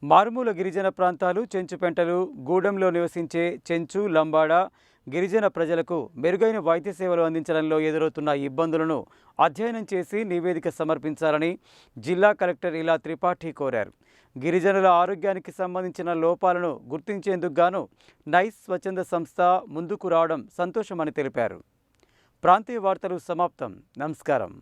మారుమూల గిరిజన ప్రాంతాలు చెంచుపెంటలు గూడెంలో నివసించే చెంచు లంబాడ గిరిజన ప్రజలకు మెరుగైన వైద్య సేవలు అందించడంలో ఎదురవుతున్న ఇబ్బందులను అధ్యయనం చేసి నివేదిక సమర్పించాలని జిల్లా కలెక్టర్ ఇలా త్రిపాఠి కోరారు. గిరిజనుల ఆరోగ్యానికి సంబంధించిన లోపాలను గుర్తించేందుకు గాను నైస్ స్వచ్ఛంద సంస్థ ముందుకు రావడం సంతోషమని తెలిపారు. ప్రాంతీయ వార్తలు సమాప్తం. నమస్కారం.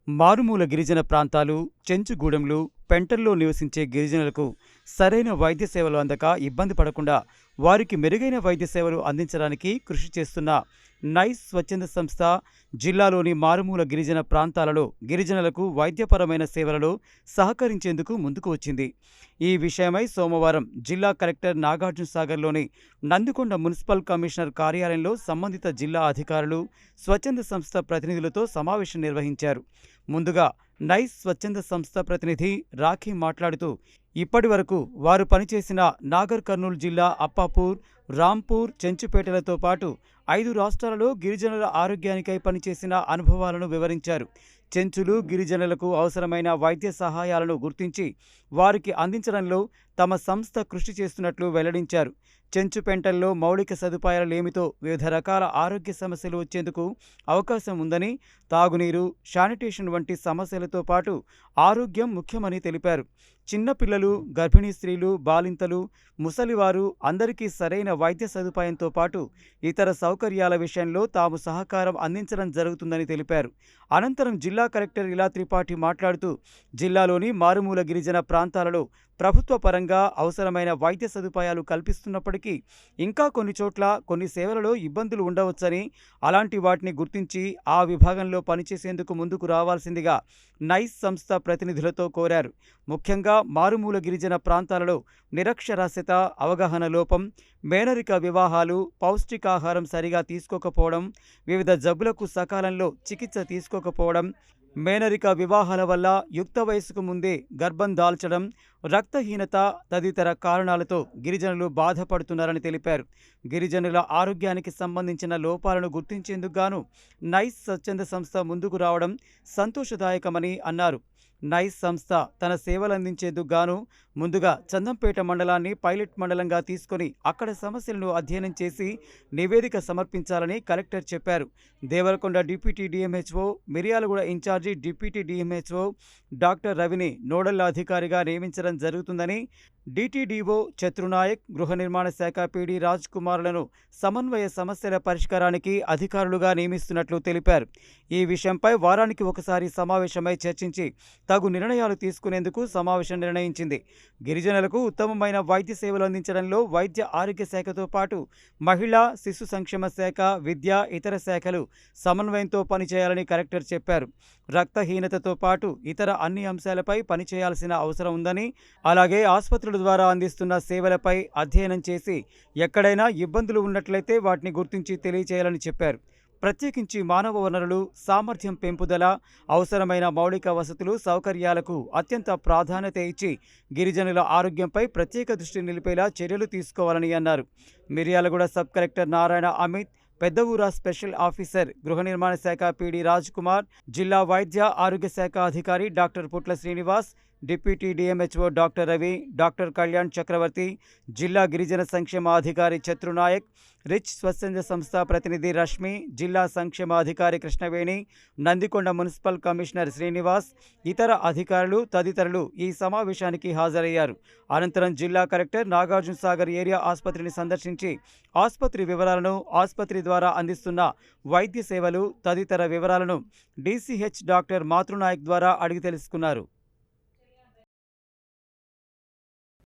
మారుమూల గిరిజన ప్రాంతాలు చెంచుగూడెంలు పెంటల్లో నివసించే గిరిజనులకు సరైన వైద్య సేవలు అందక ఇబ్బంది పడకుండా వారికి మెరుగైన వైద్య సేవలు అందించడానికి కృషి చేస్తున్న నైస్ స్వచ్ఛంద సంస్థ జిల్లాలోని మారుమూల గిరిజన ప్రాంతాలలో గిరిజనులకు వైద్యపరమైన సేవలలో సహకరించేందుకు ముందుకు వచ్చింది. ఈ విషయమై సోమవారం జిల్లా కలెక్టర్ నాగార్జున సాగర్లోని నందికొండ మున్సిపల్ కమిషనర్ కార్యాలయంలో సంబంధిత జిల్లా అధికారులు స్వచ్ఛంద సంస్థ ప్రతినిధులతో సమావేశం నిర్వహించారు. ముందుగా నైస్ స్వచ్ఛంద సంస్థ ప్రతినిధి రాఖీ మాట్లాడుతూ ఇప్పటి వరకు వారు పనిచేసిన నాగర్ కర్నూలు జిల్లా అప్పాపూర్, రాంపూర్, చెంచుపేటలతో పాటు 5 రాష్ట్రాలలో గిరిజనుల ఆరోగ్యానికై పనిచేసిన అనుభవాలను వివరించారు. చెంచులు గిరిజనులకు అవసరమైన వైద్య సహాయాలను గుర్తించి వారికి అందించడంలో తమ సంస్థ కృషి చేస్తున్నట్లు వెల్లడించారు. చెంచుపెంటల్లో మౌలిక సదుపాయాల లేమితో వివిధ రకాల ఆరోగ్య సమస్యలు వచ్చేందుకు అవకాశం ఉందని, తాగునీరు, శానిటేషన్ వంటి సమస్యలతో పాటు ఆరోగ్యం ముఖ్యమని తెలిపారు. చిన్నపిల్లలు, గర్భిణీ స్త్రీలు, బాలింతలు, ముసలివారు అందరికీ సరైన వైద్య సదుపాయంతో పాటు ఇతర సౌకర్యాల విషయంలో తాము సహకారం అందించడం జరుగుతుందని తెలిపారు. అనంతరం జిల్లా కలెక్టర్ ఇలా త్రిపాఠి మాట్లాడుతూ జిల్లాలోని మారుమూల గిరిజన ప్రాంతాలలో ప్రభుత్వ పరంగా అవసరమైన వైద్య సదుపాయాలు కల్పిస్తున్నప్పటికీ ఇంకా కొన్ని చోట్ల కొన్ని సేవలలో ఇబ్బందులు ఉండవచ్చని, అలాంటి వాటిని గుర్తించి ఆ విభాగంలో పనిచేసేందుకు ముందుకు రావాల్సిందిగా నైస్ సంస్థ ప్రతినిధులతో కోరారు. ముఖ్యంగా మారుమూల గిరిజన ప్రాంతాలలో నిరక్షరాస్యత, అవగాహన లోపం, మేనరిక వివాహాలు, పౌష్టికాహారం సరిగా తీసుకోకపోవడం, వివిధ జబ్బులకు సకాలంలో చికిత్స తీసుకోకపోవడం, మేనరిక వివాహాల వల్ల యుక్త వయసుకు ముందే గర్భం దాల్చడం, రక్తహీనత తదితర కారణాలతో గిరిజనులు బాధపడుతున్నారని తెలిపారు. గిరిజనుల ఆరోగ్యానికి సంబంధించిన లోపాలను గుర్తించేందుకు గాను నైస్ స్వచ్ఛంద సంస్థ ముందుకు రావడం సంతోషదాయకమని అన్నారు. నైస్ సంస్థ తన సేవలందించేందుకు గాను ముందుగా చందంపేట మండలాన్ని పైలట్ మండలంగా తీసుకొని అక్కడ సమస్యలను అధ్యయనం చేసి నివేదిక సమర్పించాలని కలెక్టర్ చెప్పారు. Devarakonda deputy DMHO, Miryalaguda incharge deputy DMHO doctor రవిని నోడల్ అధికారిగా నియమించడం జరుగుతుందని, డిటిడిఓ చత్రునాయక్, గృహ నిర్మాణ శాఖ పీడీ రాజ్ కుమార్లను సమన్వయ సమస్యల పరిష్కారానికి అధికారులుగా నియమిస్తున్నట్లు తెలిపారు. ఈ విషయంపై వారానికి ఒకసారి సమావేశమై చర్చించి తగు నిర్ణయాలు తీసుకునేందుకు సమావేశం నిర్ణయించింది. గిరిజనులకు ఉత్తమమైన వైద్య సేవలు అందించడంలో వైద్య ఆరోగ్య శాఖతో పాటు మహిళా శిశు సంక్షేమ శాఖ, విద్య, ఇతర శాఖలు సమన్వయంతో పనిచేయాలని కలెక్టర్ చెప్పారు. రక్తహీనతతో పాటు ఇతర అన్ని అంశాలపై పనిచేయాల్సిన అవసరం ఉందని, అలాగే ఆసుపత్రుల ద్వారా అందిస్తున్న సేవలపై అధ్యయనం చేసి ఎక్కడైనా ఇబ్బందులు ఉన్నట్లయితే వాటిని గుర్తించి తెలియచేయాలని చెప్పారు. ప్రత్యేకించి మానవ వనరులు, సామర్థ్యం పెంపుదల, అవసరమైన మౌలిక వసతులు, సౌకర్యాలకు అత్యంత ప్రాధాన్యత ఇచ్చి గిరిజనుల ఆరోగ్యంపై ప్రత్యేక దృష్టి నిలిపేలా చర్యలు తీసుకోవాలని అన్నారు. Miryalaguda sub collector Narayana Amit, Peddavoora special officer గృహ నిర్మాణ శాఖ పీడీ రాజ్ కుమార్, జిల్లా వైద్య ఆరోగ్య శాఖ అధికారి doctor Putla Srinivas, deputy DMHO doctor Ravi, doctor Kalyan Chakravarthi, జిల్లా గిరిజన సంక్షేమాధికారి చత్రునాయక్, రిచ్ స్వచ్ఛంద సంస్థ ప్రతినిధి రష్మి, జిల్లా సంక్షేమాధికారి కృష్ణవేణి, నందికొండ మున్సిపల్ కమిషనర్ శ్రీనివాస్, ఇతర అధికారులు తదితరులు ఈ సమావేశానికి హాజరయ్యారు. అనంతరం జిల్లా కలెక్టర్ నాగార్జున సాగర్ ఏరియా ఆసుపత్రిని సందర్శించి ఆసుపత్రి వివరాలను, ఆసుపత్రి ద్వారా అందిస్తున్న వైద్య సేవలు తదితర వివరాలను డీసీహెచ్ డాక్టర్ మాతృనాయక్ ద్వారా అడిగి తెలుసుకున్నారు.